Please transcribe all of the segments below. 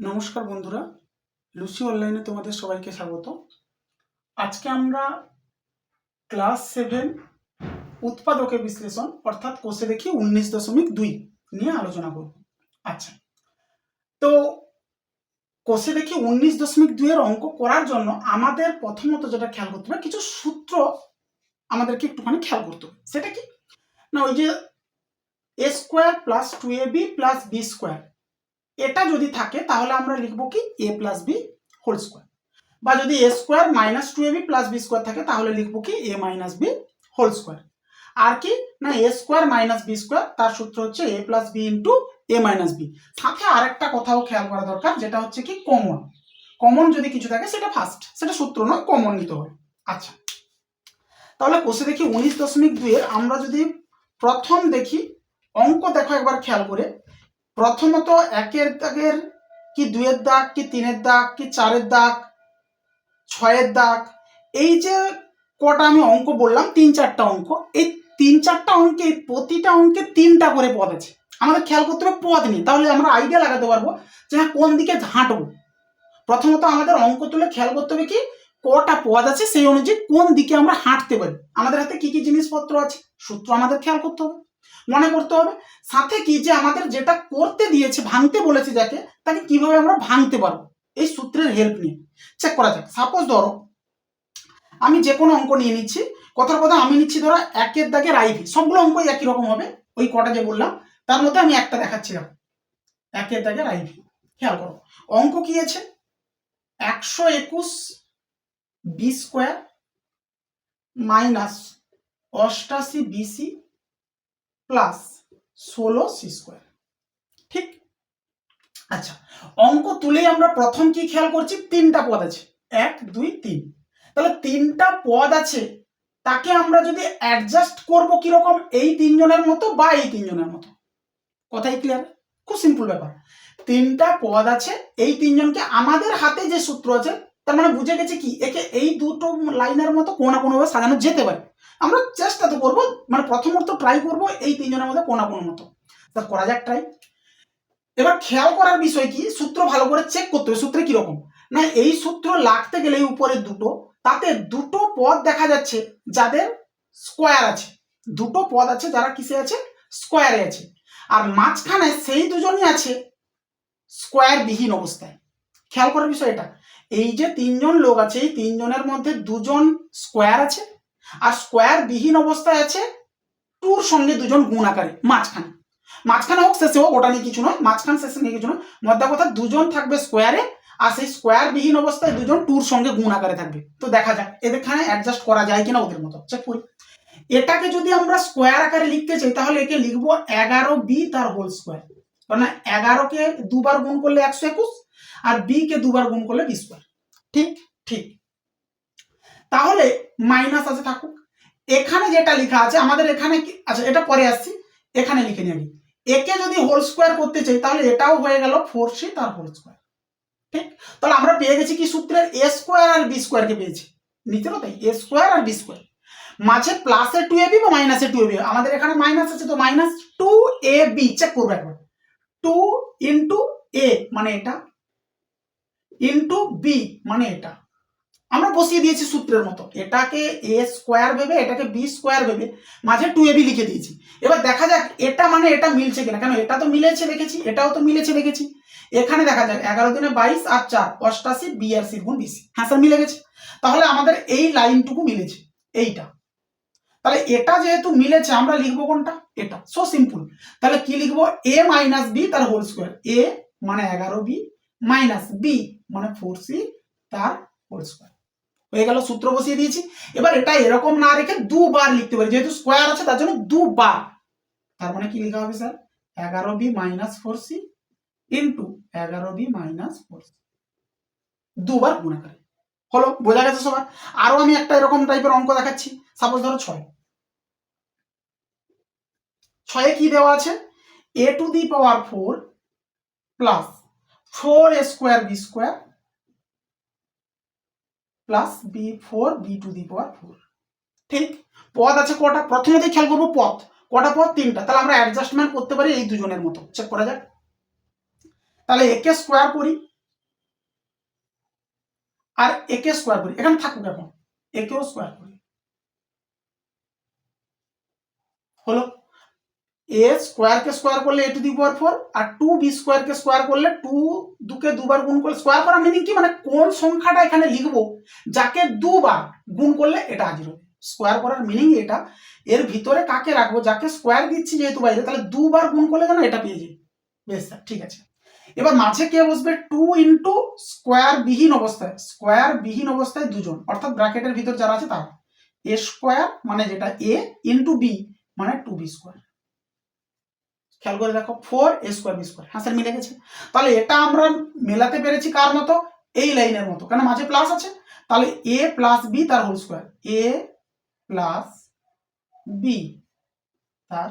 নমস্কার বন্ধুরা, লুসি অনলাইনে তোমাদের সবাইকে স্বাগত। আজকে আমরা ক্লাস 7 উৎপাদকের বিশ্লেষণ অর্থাৎ কোষে দেখি 19.2 নিয়ে আলোচনা করব। আচ্ছা, তো কোষে দেখি 19.2 এর অঙ্ক করার জন্য আমাদের প্রথমত যেটা খেয়াল করতে হবে, কিছু সূত্র আমাদেরকে একটুখানি খেয়াল করতে হবে। সেটা কি না, ওই যে a square plus 2ab plus b square, এটা যদি থাকে তাহলে আমরা লিখবো কি a plus B whole square, বা যদি a square minus 2ab plus B square থাকে তাহলে লিখবো কি a minus B whole square. আর কি না, a square minus B square, তার সূত্র হচ্ছে a plus B into a minus B. সাথে আরেকটা কথাও খেয়াল করা দরকার, যেটা হচ্ছে কি কমন যদি কিছু থাকে সেটা ফার্স্ট, সেটা সূত্র নয়, কমন নিতে হবে। আচ্ছা, তাহলে কোষে দেখি 19.2 এর আমরা যদি প্রথম দেখি অঙ্ক, দেখো একবার খেয়াল করে। প্রথমত 1 দাগের কি 2 দাগ কি 3 দাগ কি 4 দাগ 6 দাগ, এই যে কটা আমি অঙ্ক বললাম, 3-4টা অঙ্ক, এই 3-4টা অঙ্কে প্রতিটা অঙ্কে 3টা করে পদ আছে। আমাদের খেয়াল করতে হবে পদ নিয়ে, তাহলে আমরা আইডিয়া লাগাতে পারবো যে হ্যাঁ কোন দিকে হাঁটবো। প্রথমত আমাদের অঙ্ক তুলে খেয়াল করতে হবে কি কটা পদ আছে, সেই অনুযায়ী কোন দিকে আমরা হাঁটতে পারি। আমাদের হাতে কি কি জিনিসপত্র আছে, সূত্র আমাদের খেয়াল করতে হবে, মনে করতে হবে। সাথে কি যে আমাদের যেটা করতে দিয়েছে, ভাঙতে বলেছে যাকে, তাকে কিভাবে আমরা ভাঙতে পারবো এই সূত্রের হেল্প নিয়ে চেক করা যাক। সাপোজ ধরো আমি যে কোনো অঙ্ক নিয়ে নিচ্ছি, কথার কথা আমি নিচ্ছি ধরো 1 দাগের আইভি, সবগুলো অঙ্ক একই রকম হবে, ওই কটা যে বললাম তার মধ্যে আমি একটা দেখাচ্ছি। 1 দাগের আইভি খেয়াল করো, অঙ্ক কি আছে 121 B square minus 88 BC plus 16 C square. ঠিক, আচ্ছা, অঙ্ক তুলেই আমরা প্রথম কি খেয়াল করছি, 3টা পদ আছে, 1 2 3। তাহলে 3টা পদ আছে, তাকে আমরা যদি অ্যাডজাস্ট করব কিরকম, এই 3 জনের মতো বা এই 3 জনের মতো। কথাই ক্লিয়ার? খুব সিম্পল ব্যাপার। 3টা পদ আছে, এই 3 জনকে আমাদের হাতে যে সূত্র আছে, তার মানে বুঝে গেছে কি একে এই দুটো লাইনের মতো কোনো না কোনোভাবে সাজানো যেতে পারে। আমরা চেষ্টা তো করবো, মানে প্রথমত ট্রাই করবো এই 3 জনের মধ্যে কোনো না কোনো মতো। তা করা যাক ট্রাই। এবার খেয়াল করার বিষয় কি, সূত্র ভালো করে চেক করতে হবে। সূত্রে কিরকম না, এই সূত্র লাগতে গেলে উপরে দুটো, তাতে দুটো পদ দেখা যাচ্ছে যাদের স্কোয়ার আছে, দুটো পদ আছে যারা কিসে আছে, স্কোয়ারে আছে। আর মাঝখানে সেই দুজনই আছে স্কোয়ার বিহীন অবস্থায়। খেয়াল করার বিষয় এটা, এই যে 3 জন লোক আছে, এই 3 জনের মধ্যে 2 জন স্কোয়ার আছে, আর স্কোয়ার বিহীন অবস্থায় আছে 2-র সঙ্গে 2 জন গুণ আকারে মাঝখানে হোক শেষে হোক, ওটা নিয়ে কিছু নয়, মাঝখান শেষে নিয়ে কিছু নয়, মধ্যে কথা 2 জন থাকবে স্কোয়ারে, আর সেই স্কোয়ার বিহীন অবস্থায় 2 জন 2-র সঙ্গে গুণ আকারে থাকবে। তো দেখা যাক এখানে অ্যাডজাস্ট করা যায় কিনা ওদের মতো, চেক করি। এটাকে যদি আমরা স্কোয়ার আকারে লিখতে চাই তাহলে একে লিখবো 11b তার হোল স্কোয়ার, কারণ 11কে 2 বার গুণ করলে 121, আর b কে 2 বার গুণ করলে b স্কোয়ার। ঠিক ঠিক, তাহলে মাইনাস আছে থাকুক। এখানে যেটা লেখা আছে আমাদের এখানে, আচ্ছা এটা পরে আসছি, এখানে লিখে নিই। একে যদি হোল স্কোয়ার করতে চাই তাহলে এটাও হয়ে গেল 4c তার হোল স্কোয়ার। ঠিক, তাহলে আমরা পেয়ে গেছি কি সূত্রের a স্কোয়ার আর b স্কোয়ারকে পেয়েছি নিচেরও তাই, a স্কোয়ার আর b স্কোয়ার, মাঝে প্লাসে 2ab বা মাইনাসে 2ab। আমাদের এখানে মাইনাস আছে তো মাইনাস 2ab, চেক করবো একবার, 2 ইন্টু a মানে এটা ইন্টু b মানে এটা, আমরা বসিয়ে দিয়েছি সূত্রের মতো, এটাকে a স্কোয়ার ভেবে এটাকে b স্কোয়ার ভেবে মাঝে 2ab লিখে দিয়েছি। এবার দেখা যাক এটা মানে এটা মিলছে কিনা, কেন এটা তো মিলেছে দেখেছি, এটাও তো মিলেছে দেখেছি। এখানে দেখা যাক 11 দিনে 22 আর 4 88 b আর c গুণ bc, হ্যাঁ স্যার মিলে গেছে। তাহলে আমাদের এই লাইনটুকু মিলেছে, এইটা। তাহলে এটা যেহেতু মিলেছে আমরা লিখবো কোনটা, এটা। So simple. তাহলে কি লিখবো, a মাইনাস বি তার হোল স্কোয়ার, a মানে 11b মাইনাস b মানে 4c তার হোল স্কোয়ার। হয়ে গেল, সূত্র বসিয়ে দিয়েছি। এবার এটা এরকম না রেখে 2 বার লিখতে পারি, যেহেতু স্কোয়ার আছে তার জন্য 2 বার। তার মানে কি লেখা হবে sir, 11b minus 4c into 11b minus 4c, 2 বার গুণ আকারে। হলো, বোঝা গেছে সবার? আরো আমি একটা এরকম টাইপের অঙ্ক দেখাচ্ছি। সাপোজ ধরো 6 কি দেওয়া আছে, a to the power 4 plus 4a square b square plus b to the power 4। ঠিক, পদ আছে কটা, প্রথমেই খেয়াল করবো পদ কটা, পদ 3টা। তাহলে আমরা অ্যাডজাস্টমেন্ট করতে পারি এই দুজনের মতো, চেক করা যাক। তাহলে একে স্কোয়ার করি, আর একে স্কোয়ার করি, এখানে থাকুক, এখন একেও স্কোয়ার করি, হলো এ স্কোয়ারকে স্কোয়ার করলে এ two the power 4, R 2b স্কোয়ারকে স্কোয়ার করলে 2 দুকে দুবার গুণ করলে, স্কোয়ার করার মিনিং কি, মানে কোন সংখ্যাটা এখানে লিখবো যাকে দুবার গুণ করলে এটা হাজির হবে। স্কোয়ার করার মিনিং এটা, এর ভিতরে কাকে রাখবো যাকে স্কোয়ার দিচ্ছি যেহেতু বাইরে, তাহলে দুবার গুণ করলে যেন এটা পেয়ে যাই। বেশ স্যার, ঠিক আছে। এবার মাঝে কে বসবে, 2 ইন্টু স্কোয়ার বিহীন অবস্থায়, স্কোয়ার বিহীন অবস্থায় দুজন, অর্থাৎ ব্র্যাকেটের ভিতর যারা আছে তারা, এ স্কোয়ার মানে যেটা এ ইন্টু বি মানে 2b স্কোয়ার। খেয়াল করে দেখো 4a স্কোয়ার বি স্কোয়ার, হ্যাঁ স্যার মিলে গেছে। তাহলে এটা আমরা মেলাতে পেরেছি কার মতো, এই লাইনের মতো, কারণ মাঝে প্লাস আছে। তাহলে a প্লাস বি তার whole square, a plus B তার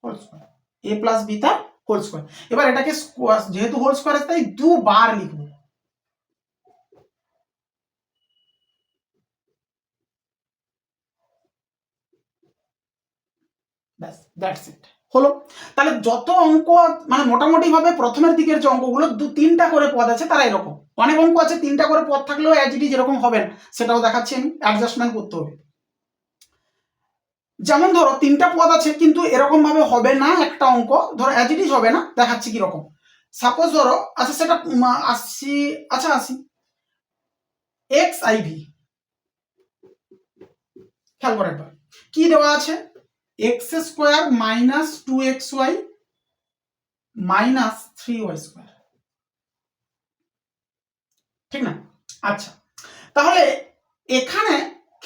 whole square, a plus B তার হোল স্কোয়ার। এবার এটাকে স্কোয়ার, যেহেতু হোল স্কোয়ার আছে তাই দুবার লিখবো, ব্যাস দ্যাটস ইট, হলো। তাহলে যত অঙ্ক, মানে মোটামুটি ভাবে প্রথমের দিকের যে অঙ্কগুলো 2-3টা করে পদ আছে তারা এরকম, অনেক অঙ্ক আছে 3টা করে পদ থাকলেও অ্যাজ ইট ইজ এরকম হবে না, সেটাও দেখাচ্ছি আমি, অ্যাডজাস্টমেন্ট করতে হবে। যেমন ধরো 3টা পদ আছে কিন্তু এরকম ভাবে হবে না, একটা অঙ্ক ধরো অ্যাজ ইট ইজ হবে না, দেখাচ্ছি কি রকম। সাপোজ ধরো, আচ্ছা সেটা আসছি, আচ্ছা আসি এক্স আই ভি, খেয়াল করে একবার কি দেওয়া আছে, x square minus 2xy minus 3y square, ঠিক না? আচ্ছা, তাহলে এখানে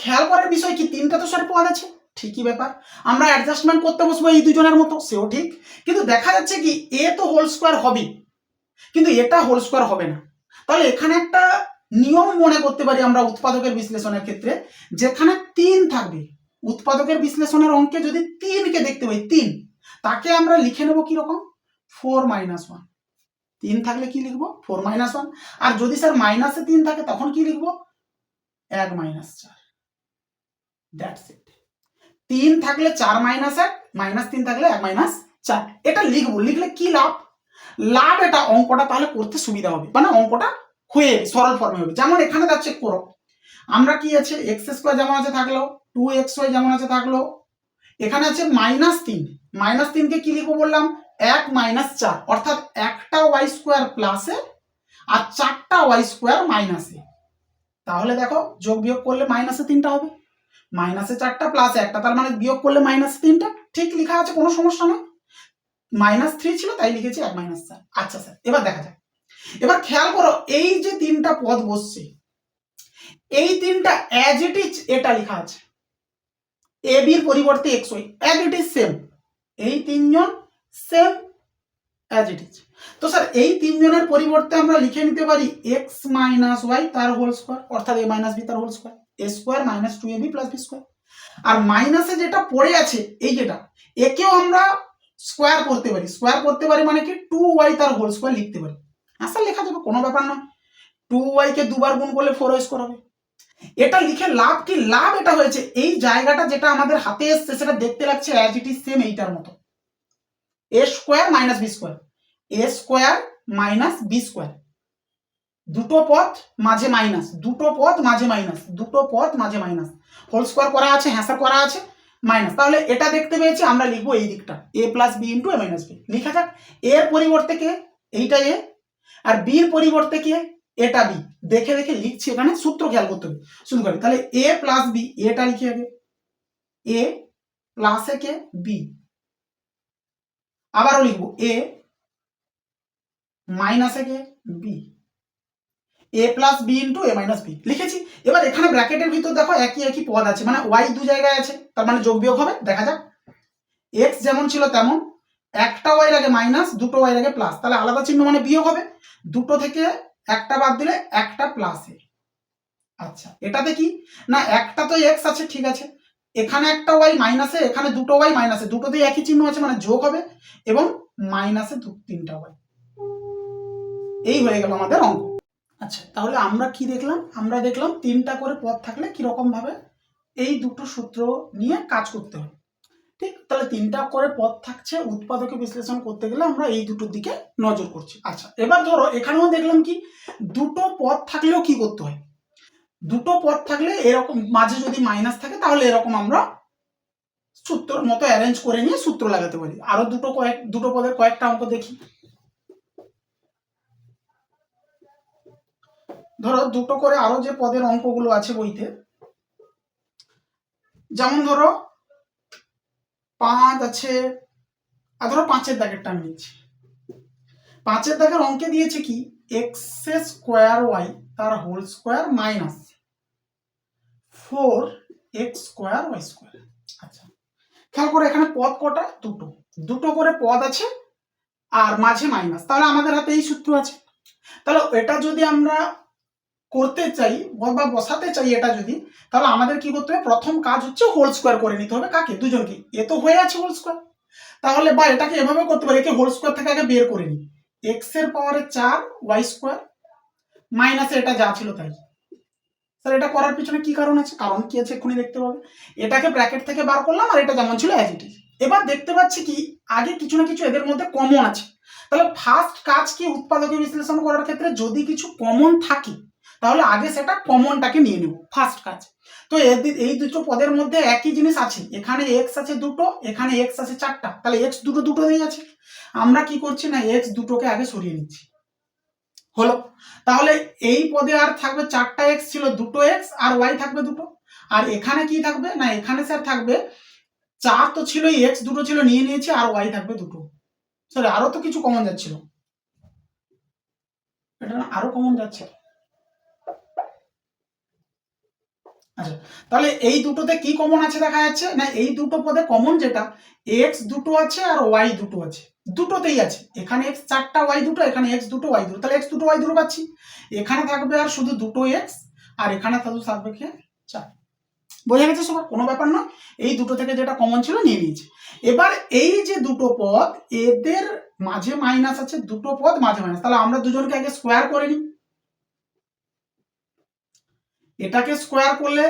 খেয়াল করার বিষয় কি, 3টা তো স্যার পদ আছে, ঠিকই ব্যাপার, আমরা অ্যাডজাস্টমেন্ট করতে বসবো এই দুজনের মতো, সেও ঠিক, কিন্তু দেখা যাচ্ছে কি এ তো হোল স্কোয়ার হবে কিন্তু এটা হোল স্কোয়ার হবে না। তাহলে এখানে একটা নিয়ম মনে করতে পারি আমরা উৎপাদকের বিশ্লেষণের ক্ষেত্রে, যেখানে 3 থাকবে, উৎপাদকের বিশ্লেষণের অঙ্কে যদি 3কে দেখতে পাই, 3 তাকে আমরা লিখে নেব কি রকম, 4 মাইনাস 1, 3 থাকলে কি লিখবো 4 মাইনাস 1, আর যদি স্যার মাইনাসে 3 থাকে তখন কি লিখবো 1 মাইনাস 4, দ্যাটস ইট। 3 থাকলে 4 মাইনাস 1, মাইনাস 3 থাকলে 1 মাইনাস 4, এটা লিখবো, লিখলে কি লাভ, লাভ এটা অঙ্কটা তাহলে করতে সুবিধা হবে, মানে অঙ্কটা হয়ে সরল ফর্মে হবে। যেমন এখানে যাচ্ছে করো, আমরা কি আছে এক্স স্কোয়ার যেমন আছে থাকলো, 2xy যেমন আছে থাকলো, এখানে আছে মাইনাস 3, মাইনাস 3কে কি লিখবো বললাম 1 মাইনাস 4, অর্থাৎ একটা ওয়াই স্কোয়ার প্লাসে আর 4টা ওয়াই স্কোয়ার মাইনাসে। তাহলে দেখো যোগ বিয়োগ করলে মাইনাসে 3টা হবে, মাইনাসে 4টা প্লাসে একটা, তার মানে বিয়োগ করলে মাইনাসে 3টা, ঠিক লেখা আছে, কোনো সমস্যা নয়। -3 ছিল তাই লিখেছি 1 মাইনাস 4। আচ্ছা স্যার, এবার দেখা যাক, এবার খেয়াল করো এই যে 3টা পদ বসছে, এই 3টা অ্যাজ ইট ইজ এটা লেখা আছে, এ বির পরিবর্তে X Y as it is same, এই 3জন সেম অ্যাজ ইট ইজ। তো স্যার এই 3জনের পরিবর্তে আমরা লিখে নিতে পারি এক্স মাইনাস ওয়াই তার হোল স্কোয়ার, অর্থাৎ এ মাইনাস বি তার whole square, A square minus 2ab plus B square. আর মাইনাসে যেটা পড়ে আছে এই যেটা, একেও আমরা স্কোয়ার করতে পারি, স্কোয়ার করতে পারি মানে কি 2y তার হোল স্কোয়ার লিখতে পারি, আসলে লেখা যাবে, কোনো ব্যাপার নয়, 2y কে দুবার গুণ করলে 4y স্কোয়ার হবে। এটা লিখে লাভ কি, লাভ এটা হয়েছে এই জায়গাটা যেটা আমাদের হাতে এসছে সেটা দেখতে লাগছে অ্যাজ ইট ইজ সেম এইটার মতো, এ square minus B square, A square minus B square, দুটো পদ মাঝে মাইনাস, দুটো পদ মাঝে মাইনাস, দুটো পদ মাঝে মাইনাস, হোল স্কোয়ার করা আছে, হ্যাঁ করা আছে, মাইনাস, তাহলে এটা দেখতে পেয়েছি, আমরা লিখবো এই দিকটা এ প্লাস বি ইন্টু এ মাইনাস বি, লিখা যাক। এর পরিবর্তে কে, এইটা এ, আর বির পরিবর্তে কে, এটা বি, দেখে দেখে লিখছি, এখানে সূত্র খেয়াল করতে হবে, শুরু করি, তাহলে এ প্লাস বি, এটা লিখে আগে, এ প্লাস এ কে বি, আবারও লিখবো এ মাইনাস এ কে বি, এ প্লাস বি ইন্টু এ মাইনাস বি লিখেছি। এবার এখানে ব্র্যাকেটের ভিতর দেখো একই একই পদ আছে, মানে ওয়াই দু জায়গায় আছে, তার মানে যোগ বিয়োগ হবে, দেখা যাক। এক্স যেমন ছিল তেমন, একটা ওয়াই আগে মাইনাস, দুটো ওয়াই আগে প্লাস, তাহলে আলাদা চিহ্ন মানে বিয়োগ হবে, দুটো থেকে একটা বাদ দিলে একটা প্লাস এ। আচ্ছা এটাতে কি না, একটা তো এক্স আছে, ঠিক আছে, এখানে একটা ওয়াই মাইনাসে, এখানে দুটো ওয়াই মাইনাসে, দুটোতেই একই চিহ্ন আছে মানে যোগ হবে, এবং মাইনাসে 3টা ওয়াই, এই হয়ে গেল আমাদের অঙ্ক। আচ্ছা তাহলে আমরা কি দেখলাম, আমরা দেখলাম 3টা করে পদ থাকলে কিরকম ভাবে এই দুটো সূত্র নিয়ে কাজ করতে হয়, ঠিক। তাহলে 3টা করে পদ থাকছে, উৎপাদকে বিশ্লেষণ করতে গেলে আমরা এই দুটোর দিকে নজর করছি। আচ্ছা এবার ধরো এখানেও দেখলাম কি দুটো পদ থাকলেও কি করতে হয়, দুটো পদ থাকলে এরকম মাঝে যদি মাইনাস থাকে তাহলে এরকম আমরা সূত্রের মতো অ্যারেঞ্জ করে নিয়ে সূত্র লাগাতে পারি। আরো দুটো পদের কয়েকটা অঙ্ক দেখি। ধরো দুটো করে আরো যে পদের অঙ্কগুলো আছে বইতে, যেমন ধরো 5 আছে, আর ধরো 5-এর দাগেরটা আমি নিচ্ছি। 5-এর দাগের অঙ্কে দিয়েছে কি এক্স স্কোয়ার ওয়াই তার whole square minus 4x square Y square. আচ্ছা, খেয়াল করে এখানে পদ কটা? দুটো করে পদ আছে আর মাঝে মাইনাস, তাহলে আমাদের হাতে এই সূত্র আছে। তাহলে এটা যদি আমরা করতে চাই বা বসাতে চাই এটা যদি, তাহলে আমাদের কি করতে হবে? প্রথম কাজ হচ্ছে হোল স্কোয়ার করে নিতে হবে। কাকে? দুজনকে। এ তো হয়ে আছে হোল স্কোয়ার, তাহলে বা এটাকে এভাবে করতে পারি, একে হোল স্কোয়ার থেকে আগে বের করে নিই। এক্স এর পাওয়ারে 4 ওয়াই স্কোয়ার মাইনাসে এটা যা ছিল তাই। স্যার এটা করার পিছনে কি কারণ আছে? কারণ কি আছে এক্ষুনি দেখতে পাবে। এটাকে ব্র্যাকেট থেকে বার করলাম আর এটা যেমন ছিল অ্যাজ ইট ইজ। এবার দেখতে পাচ্ছি কি আগে কিছু না কিছু এদের মধ্যে কমন আছে। তাহলে ফার্স্ট কাজ কি উৎপাদকীয় বিশ্লেষণ করার ক্ষেত্রে যদি কিছু কমন থাকে তাহলে আগে সেটা কমনটাকে নিয়ে নেব, ফার্স্ট কাজ। তো এই দুটো পদের মধ্যে একই জিনিস আছে, এখানে এক্স আছে দুটো, এখানে এক্স আছে 4টা, তাহলে এক্স দুটোই আছে। আমরা কি করছি না এক্স দুটোকে আগে সরিয়ে নিচ্ছি, হলো। তাহলে এই পদে আর থাকবে 4টা এক্স ছিল, দুটো এক্স আর ওয়াই থাকবে দুটো। আর এখানে কি থাকবে না এখানে স্যার থাকবে 4 তো ছিল, এক্স দুটো ছিল নিয়ে নিয়েছি, আর ওয়াই থাকবে দুটো। সরি আরো তো কিছু কমন যাচ্ছিল, এটা আরো কমন যাচ্ছে। আচ্ছা, তাহলে এই দুটোতে কি কমন আছে দেখা যাচ্ছে না এই দুটো পদে কমন যেটা এক্স দুটো আছে আর ওয়াই দুটো আছে, দুটোতেই আছে। এখানে এক্স 4টা ওয়াই দুটো, এখানে এক্স দুটো ওয়াই দুটো, তাহলে এক্স দুটো ওয়াই দুটো পাচ্ছি। এখানে থাকবে আর শুধু দুটো এক্স, আর এখানে থাকবে কি 4। বোঝা গেছে সবার? কোনো ব্যাপার না, এই দুটো থেকে যেটা কমন ছিল নিয়ে নিয়েছি। এবার এই যে দুটো পদ এদের মাঝে মাইনাস আছে, দুটো পদ মাঝে মাইনাস, তাহলে আমরা দুজনকে আগে স্কোয়ার করে নিই। এটাকে স্কোয়ার করলে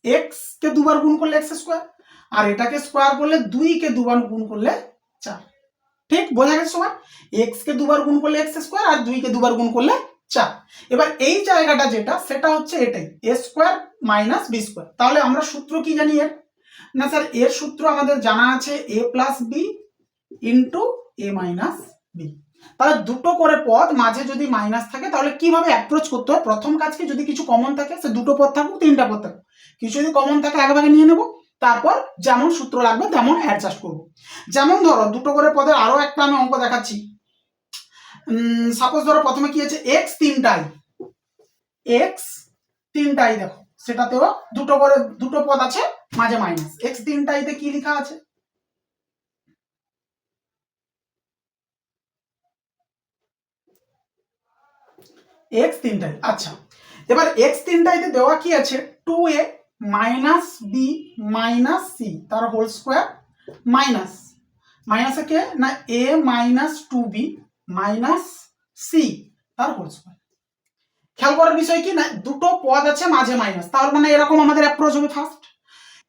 এক্স কে দুবার গুণ করলে এক্স স্কোয়ার, আর এটাকে স্কোয়ার করলে 2 কে দুবার গুণ করলে 4। ঠিক বোঝা গেছে সবার? এক্স কে দুবার গুণ করলে এক্স স্কোয়ার আর 2 কে দুবার গুণ করলে 4। এবার এই জায়গাটা যেটা সেটা হচ্ছে এটাই এ স্কোয়ার মাইনাস বি স্কোয়ার। তাহলে আমরা সূত্র কি জানি এর? না স্যার এর সূত্র আমাদের জানা আছে এ প্লাস বি ইন্টু এ মাইনাস বি। তাহলে দুটো করে পদ মাঝে যদি মাইনাস থাকে তাহলে কিভাবে অ্যাপ্রোচ করতে হয়? প্রথম কাজ কি যদি কিছু কমন থাকে সে দুটো পদ থাকুক 3টা পদ থাকুক, কিছু যদি কমন থাকে আগে ভাগে নিয়ে নেব, তারপর যেমন সূত্র লাগবে তেমন অ্যাডজাস্ট করব। যেমন ধরো দুটো করে পদের আরো একটা আমি অঙ্ক দেখাচ্ছি। সাপোজ ধরো প্রথমে কি আছে এক্স তিনটাই দেখো সেটাতেও দুটো পদ আছে মাঝে মাইনাস। এক্স তিনটাইতে কি লেখা আছে? এক্স তিনটাই। আচ্ছা, এবার এক্স তিনটাইতে দেওয়া কি আছে 2a minus B minus C তার হোল স্কোয়ার মাইনাস মাইনাসে কে না A minus 2b minus C তার হোল স্কোয়ার। খেয়াল করার বিষয় কি না দুটো পদ আছে মাঝে মাইনাস, তার মানে এরকম আমাদের অ্যাপ্রোচ হবে ফার্স্ট।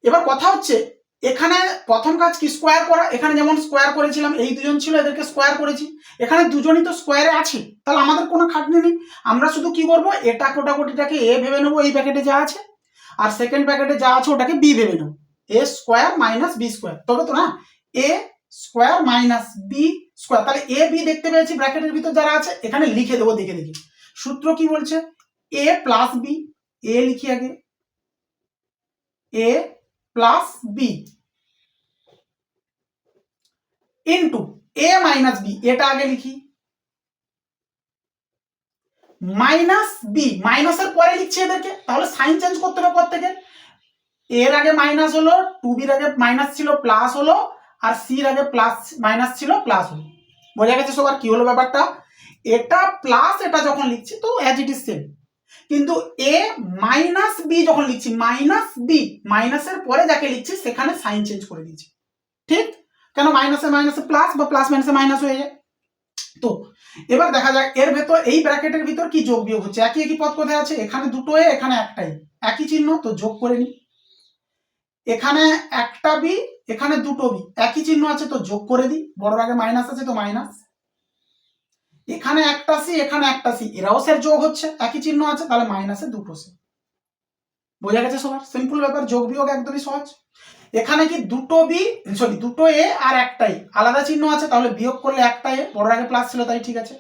এবার কথা হচ্ছে এখানে প্রথম কাজ কি স্কোয়ার করা, এখানে যেমন স্কোয়ার করেছিলাম এই দুজন ছিল এদেরকে স্কোয়ার করেছি, এখানে দুজনই তো স্কোয়ারে আছে, তাহলে আমাদের কোনো খাটনি নেই। আমরা শুধু কি করবো এটা কোটাকুটিটাকে এ ভেবে নেবো এই প্যাকেটে যা আছে, আর সেকেন্ড প্যাকেটে যা আছে ওটাকে বি ভেবে নেবো, এ স্কোয়ার মাইনাস বি স্কোয়ার, তবে তো না এ স্কোয়ার মাইনাস বি স্কোয়ার। তাহলে এ বি দেখতে পেয়েছি ব্র্যাকেটের ভিতর যারা আছে, এখানে লিখে দেবো দেখে দেখি। সূত্র কি বলছে এ প্লাস বি, এ লিখি আগে এ প্লাস বি ইন্টু এ মাইনাস বি, এটা আগে লিখি মাইনাস বি, মাইনাসের পরে লিখছি এদেরকে, তাহলে সাইন চেঞ্জ করতে হবে পর থেকে। এর আগে মাইনাস হলো, 2b-র আগে মাইনাস ছিল প্লাস হলো, আর সির আগে প্লাস মাইনাস ছিল প্লাস হলো। বোঝা গেছে সবার কি হলো ব্যাপারটা? এটা প্লাস এটা যখন লিখছি তো অ্যাজ ইট ইজ সেম, কিন্তু এ মাইনাস বি যখন লিখছি মাইনাস বি মাইনাসের পরে যাকে লিখছি সেখানে সাইন চেঞ্জ করে দিচ্ছি। ঠিক, কেন মাইনাসে মাইনাসে প্লাস বা প্লাস মাইনাসে মাইনাস হয়ে যায়। তো এবার দেখা যাক এর ভেতর এই ব্র্যাকেটের ভিতর কি যোগ বিয়োগ হচ্ছে, একই একই পদ কোথায় আছে, এখানে দুটো এ এখানে একটাই, একই চিহ্ন, তো যোগ করে নি। এখানে একটা বি এখানে দুটো বি একই চিহ্ন আছে তো যোগ করে দিই, বড়র আগে মাইনাস আছে তো মাইনাস। এখানে একটা সি এখানে একটা সি, এরাও স্যার যোগ হচ্ছে একই চিহ্ন আছে, তাহলে মাইনাসে দুটো সি। বোঝা গেছে সবার? সিম্পল ব্যাপার, যোগ বিয়োগ একদমই সহজ। এখানে কি দুটো এ আর একটাই আলাদা চিহ্ন আছে, তাহলে বিয়োগ করলে একটা এ, বড় আগে প্লাস ছিল তাই ঠিক আছে।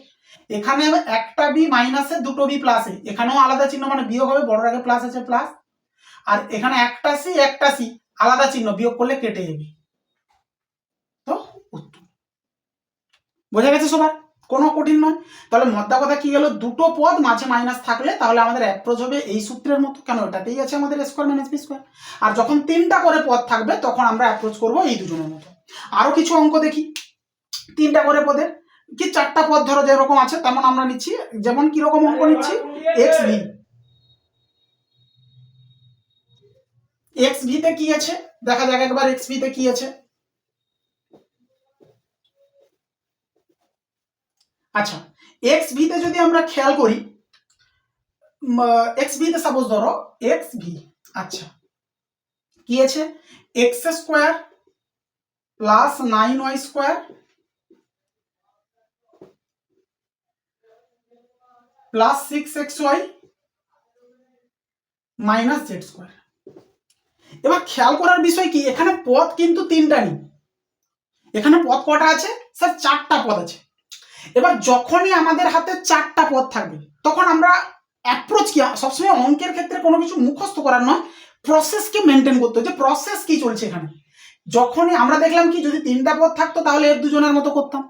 এখানে একটা বি মাইনাসে দুটো বি প্লাস এ, এখানেও আলাদা চিহ্ন মানে বিয়োগ হবে, বড় আগে প্লাস আছে প্লাস। আর এখানে একটা সি আলাদা চিহ্ন, বিয়োগ করলে কেটে যাবে। তো উত্তর। বোঝা গেছে সবার? কোনো কঠিন নয়। তাহলে মধ্যা কথা কি গেল, দুটো পদ মাঝে মাইনাস থাকলে তাহলে আমাদের অ্যাপ্রোচ হবে এই সূত্রের মতো, কেন এটাতেই আছে আমাদের a square minus b square. আর যখন তিনটা করে পদ থাকবে তখন আমরা অ্যাপ্রোচ করব এই দুজনের মতো। আরো কিছু অঙ্ক দেখি, তিনটা করে পদের কি চারটা পদ ধরো যেরকম আছে তেমন আমরা নিচ্ছি। যেমন কিরকম অঙ্ক নিচ্ছি, এক্স ভি তে কি আছে দেখা যাক একবার, এক্স ভি তে কি আছে। আচ্ছা, এক্স ভি তে যদি আমরা খেয়াল করি, এক্স ভি তে সাপোজ ধরো এক্স ভি, আচ্ছা কি আছে, x square plus 9y square plus 6xy minus Z square. এবার খেয়াল করার বিষয় কি, এখানে পদ কিন্তু তিনটা নেই, এখানে পদ কটা আছে স্যার? চারটা পদ আছে। এবার যখনই আমাদের হাতে চারটা পদ থাকবে তখন আমরা অ্যাপ্রোচ কি, সবসময় অঙ্কের ক্ষেত্রে কোনো কিছু মুখস্থ করার নয়, প্রসেসকে মেনটেন করতে হয়, যে প্রসেস কি চলছে এখানে। যখনই আমরা দেখলাম কি, যদি তিনটা পদ থাকতো তাহলে এর দুজনের মতো করতাম,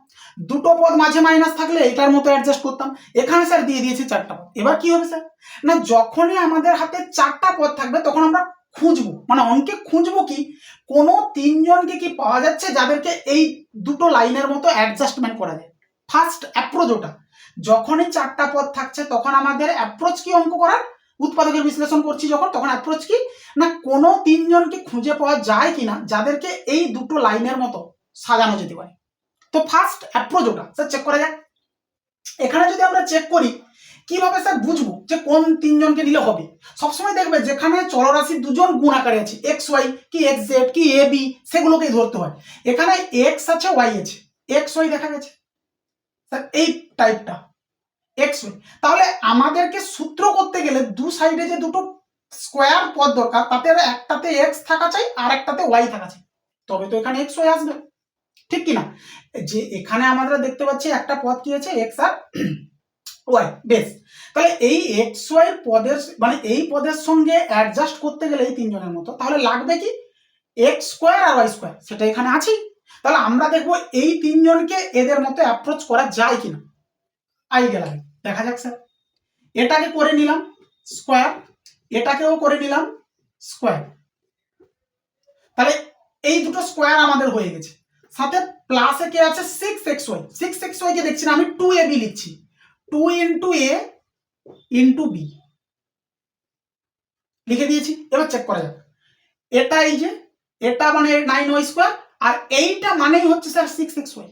দুটো পদ মাঝে মাইনাস থাকলে এটার মতো অ্যাডজাস্ট করতাম। এখানে স্যার দিয়ে দিয়েছি চারটা পদ। এবার কি হবে স্যার, না যখনই আমাদের হাতে চারটা পদ থাকবে তখন আমরা খুঁজবো, মানে অঙ্কে খুঁজবো কি, কোনো তিনজনকে কি পাওয়া যাচ্ছে যাদেরকে এই দুটো লাইনের মতো অ্যাডজাস্টমেন্ট করা যায়। ফার্স্ট অ্যাপ্রোচ ওটা, যখনই চারটা পদ থাকছে তখন আমাদের অ্যাপ্রোচ কি অঙ্ক করার, উৎপাদকের বিশ্লেষণ করছি যখন, তখন অ্যাপ্রোচ কি না কোনো তিনজনকে খুঁজে পাওয়া যায় কিনা যাদেরকে এই দুটো লাইনের মতো সাজানো যেতে পারে। তো ফার্স্ট অ্যাপ্রোচ ওটা স্যার চেক করা যায়। এখানে যদি আমরা চেক করি কিভাবে স্যার বুঝবো যে কোন তিনজনকে নিলে হবে, সবসময় দেখবে যেখানে চলরাশি দুজন গুণ আকারে আছে, এক্স ওয়াই কি এক্স জেড কি এ বি, সেগুলোকেই ধরতে হয়। এখানে এক্স আছে ওয়াই আছে, এক্স ওয়াই দেখা গেছে স্যার এই টাইপটা এক্স ওয়াই। তাহলে আমাদেরকে সূত্র করতে গেলে দু সাইডে যে দুটো স্কোয়ার পদ দরকার, তাতে একটাতে এক্স থাকা চাই আর একটাতে ওয়াই থাকা চাই, তবে তো এখানে এক্স ওয়াই আসবে, ঠিক কিনা? যে এখানে আমরা দেখতে পাচ্ছি একটা পদ কি আছে, এক্স আর ওয়াই, বেশ। তাহলে এই এক্স ওয়াই পদের মানে এই পদের সঙ্গে অ্যাডজাস্ট করতে গেলে এই তিনজনের মতো, তাহলে লাগবে কি এক্স স্কোয়ার আর ওয়াই স্কোয়ার, সেটা এখানে আছেই। তাহলে আমরা দেখবো এই তিনজনকে এদের মতো অ্যাপ্রোচ করা যায় কিনা, আইডিয়া লাগে, দেখা যাক স্যার। এটাকে করে নিলাম স্কোয়ার, এটাকেও করে নিলাম স্কোয়ার, তাহলে এই দুটো স্কোয়ার আমাদের হয়ে গেছে। সাথে প্লাসে কে আছে, 6xy, 6xy কে দেখছি না আমি, 2ab লিখছি, 2 ইন্টু এ ইন্টু বি লিখে দিয়েছি। এবার চেক করা যাক, এটা এই যে এটা মানে 9y স্কোয়ার, আর এইটা মানেই হচ্ছে স্যার 6xy।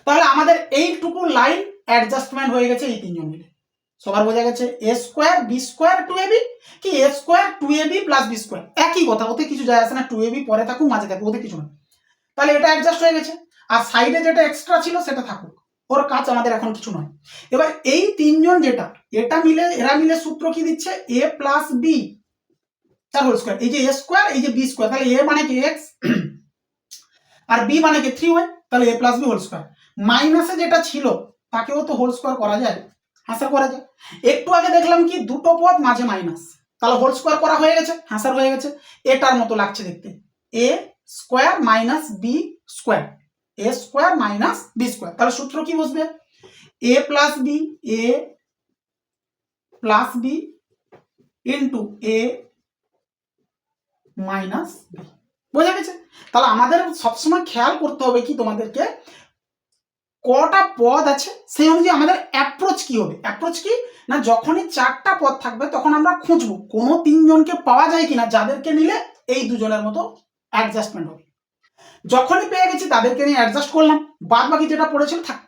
তাহলে আমাদের এইটুকু লাইন অ্যাডজাস্টমেন্ট হয়ে গেছে এই তিনজন মিলে। সবার বোঝা গেছে, এ স্কোয়ার বি স্কোয়ার 2ab কি A square 2ab plus B square, একই কথা, ওতে কিছু যায় আসে না, 2ab পরে থাকুক মাঝে থাকুক ওতে কিছু না। তাহলে এটা অ্যাডজাস্ট হয়ে গেছে, আর সাইডে যেটা এক্সট্রা ছিল সেটা থাকুক, ওর কাজ আমাদের এখন কিছু নয়। এবার এই তিনজন যেটা এটা মিলে এরা মিলে সূত্র কি দিচ্ছে, এ প্লাস বি তার হোল স্কোয়ার, এই যে এ স্কোয়ার এই যে বি স্কোয়ার, তাহলে এ মানে কি এক্স আর বি মানে কি 3y, তাহলে এ প্লাস বি হোল স্কোয়ার। মাইনাসে যেটা ছিল তাকেও তো হোল স্কোয়ার করা যায়, হ্যাঁ স্যার করা যায়। একটু আগে দেখলাম কি দুটো পদ মাঝে মাইনাস, তাহলে হোল স্কোয়ার করা হয়ে গেছে, হ্যাঁ স্যার হয়ে গেছে। এটার মতো লাগছে দেখতে, এ square minus B square, A square minus B square, তাহলে সূত্র কি বসবে, এ প্লাস বি, এ প্লাস বি ইন্টু এ মাইনাস বি। বোঝা গেছে? তাহলে আমাদের সবসময় খেয়াল করতে হবে কি, তোমাদেরকে কটা পদ আছে সেই অনুযায়ী আমাদের অ্যাপ্রোচ কি হবে। অ্যাপ্রোচ কি না, যখনই চারটা পদ থাকবে তখন আমরা খুঁজবো কোনো তিনজনকে পাওয়া যায় কিনা যাদেরকে নিলে এই দুজনের মতো অ্যাডজাস্টমেন্ট হবে। যখনই পেয়ে গেছি তাদেরকে নিয়ে অ্যাডজাস্ট করলাম, বাদ বাকি যেটা পড়েছিল থাক।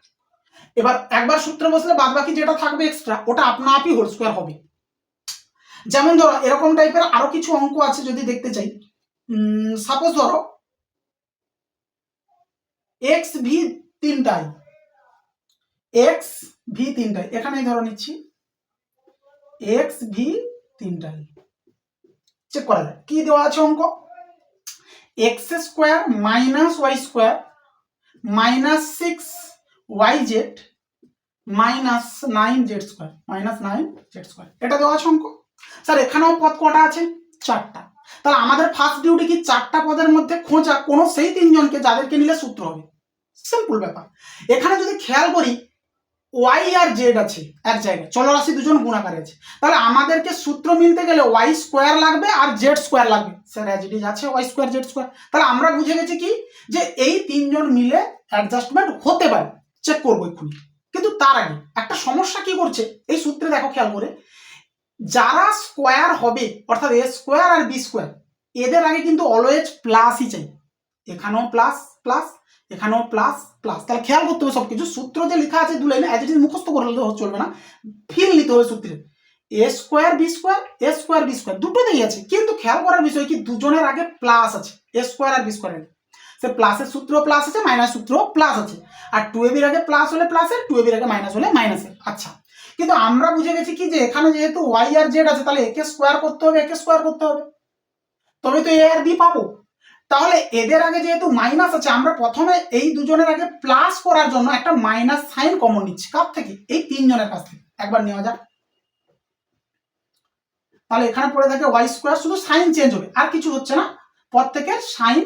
এবার একবার সূত্রে বসলে বাদ বাকি যেটা থাকবে এক্সট্রা ওটা আপনা আপনি হোল স্কোয়ার হবে। যেমন ধরো এরকম টাইপের আরো কিছু অঙ্ক আছে যদি দেখতে চাই, সাপোজ ধরো এক্স ভি তিনটাই, এক্স ভি তিনটাই, এখানে ধরো নিচ্ছি এক্স ভি তিনটাই, চেক করা যায়। কি দেওয়া আছে অঙ্ক, X square minus Y square minus 6yz minus 9z square minus 9z square, এটা দেওয়া আছে অঙ্ক। স্যার এখানেও পদ কটা আছে, 4টা। তাহলে আমাদের ফার্স্ট ডিউটি কি 4টা পদের মধ্যে খোঁজা কোনো সেই 3জনকে যাদেরকে নিলে সূত্র হবে। সিম্পল ব্যাপার। এখানে যদি খেয়াল করি ওয়াই আর জেড আছে এক জায়গায়, চলরাশি দুজন গুণাকারে আছে, তাহলে আমাদেরকে সূত্র মিলতে গেলে ওয়াই স্কোয়ার লাগবে আর জেড স্কোয়ার লাগবে। স্যার অ্যাজ ইট ইজ আছে ওয়াই স্কোয়ার জেড স্কোয়ার, তাহলে আমরা বুঝে গেছি কি যে এই 3জন মিলে অ্যাডজাস্টমেন্ট হতে পারে, চেক করবো এক্ষুনি। কিন্তু তার আগে একটা সমস্যা কি করছে এই সূত্রে দেখো খেয়াল করে, যারা স্কোয়ার হবে অর্থাৎ এ স্কোয়ার আর বি স্কোয়ার এদের আগে কিন্তু অলওয়েজ প্লাসই চাই, এখানেও প্লাস প্লাস এখানেও প্লাস প্লাস। তাহলে খেয়াল করতে হবে সবকিছু, সূত্র যে লেখা আছে দু লাইনে অ্যাজ ইট ইজ মুখস্থ করলে চলবে না, ফিল নিতে হবে সূত্রে। এ স্কোয়ার বি স্কোয়ার দুটোতেই আছে, কিন্তু খেয়াল করার বিষয় কি দুজনের আগে প্লাস আছে, এ স্কোয়ার আর বি স্কোয়ার। সে প্লাসের সূত্র প্লাস আছে, মাইনাস সূত্র প্লাস আছে, আর 2ab এর আগে প্লাস হলে প্লাসের, 2ab এর আগে মাইনাস হলে মাইনাসের। আচ্ছা, কিন্তু আমরা বুঝে গেছি কি যে এখানে যেহেতু ওয়াই আর জেড আছে তাহলে একে স্কোয়ার করতে হবে, তবে তো এ আর বি পাবো। তাহলে এদের আগে যেহেতু মাইনাস আছে, আমরা প্রথমে এই দুজনের আগে প্লাস করার জন্য একটা মাইনাস সাইন কমন নিচ্ছি। কার থেকে, এই 3জনের কাছ থেকে। একবার নেওয়া যাক, তাহলে এখানে পড়ে থাকে ওয়াই স্কোয়ার, শুধু সাইন চেঞ্জ হবে আর কিছু হচ্ছে না, পর থেকে সাইন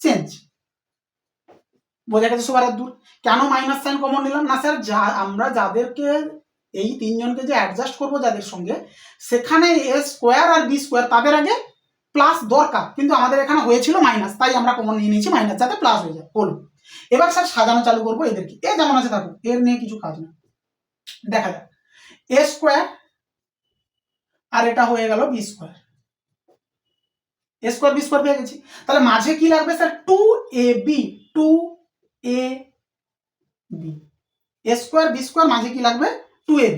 চেঞ্জ। বোঝা গেছে সবার দূর। কেন মাইনাস সাইন কমন নিলাম না স্যার, আমরা যাদেরকে এই 3জনকে যে অ্যাডজাস্ট করবো যাদের সঙ্গে, সেখানে এ স্কোয়ার আর বি স্কোয়ার তাদের আগে প্লাস দরকার, কিন্তু আমাদের এখানে হয়েছিল মাইনাস, তাই আমরা কমন নিয়ে নিয়েছি মাইনাস, যাতে প্লাস হয়ে যায়। হলো, এবার স্যার সাজানো চালু করবো এদেরকে, এ যেমন আছে থাকুক, এর নিয়ে কিছু কাজ না। দেখা যাক এ স্কোয়ার আর এটা হয়ে গেল B square, A square B square পেয়ে গেছি। তাহলে মাঝে কি লাগবে স্যার, 2ab, 2ab, এ স্কোয়ার বি স্কোয়ার মাঝে কি লাগবে, 2ab,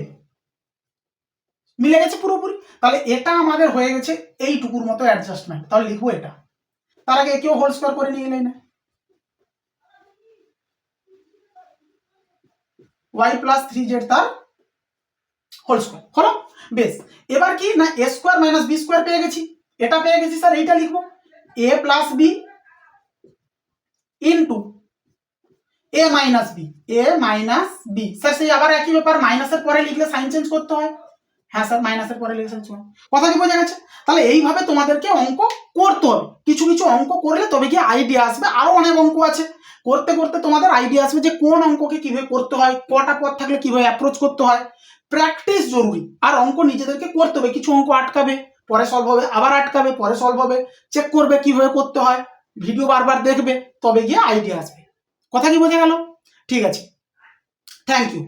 মিলে গেছে পুরোপুরি। তাহলে এটা আমাদের হয়ে গেছে এইটুকুর মতো অ্যাডজাস্টমেন্ট। তাহলে লিখবো এটা, তার আগে একেও হোল স্কোয়ার করে নিয়ে গেলেই না, y প্লাস 3z তার হোল স্কোয়ার হলো। বেশ, এবার কি না এ স্কোয়ার মাইনাস বি স্কোয়ার পেয়ে গেছি, এটা পেয়ে গেছি স্যার, এইটা লিখবো এ প্লাস বি ইন্টু এ মাইনাস বি। স্যার সেই আবার একই ব্যাপার, মাইনাসের পরে লিখলে সাইন চেঞ্জ করতে হয়। হ্যাঁ স্যার, মাইনাসের পরে লিখে সাইন, কথা কি বোঝা গেছে? তাহলে এইভাবে তোমাদেরকে অঙ্ক করতে হবে, কিছু কিছু অঙ্ক করলে তবে কি আইডিয়া আসবে। আরো অনেক অঙ্ক আছে, করতে করতে তোমাদের আইডিয়া আসবে যে কোন অঙ্ককে কিভাবে করতে হয়, কটা পদ থাকলে কিভাবে অ্যাপ্রোচ করতে হয়। প্র্যাকটিস জরুরি, আর অঙ্ক নিজেদেরকে করতে হবে। কিছু অঙ্ক আটকাবে, পরে সলভ হবে, আবার আটকাবে, পরে সলভ হবে, চেক করবে কিভাবে করতে হয়, ভিডিও বারবার দেখবে, তবে গিয়ে আইডিয়া আসবে। কথা কি বোঝা গেল? ঠিক আছে, থ্যাংক ইউ।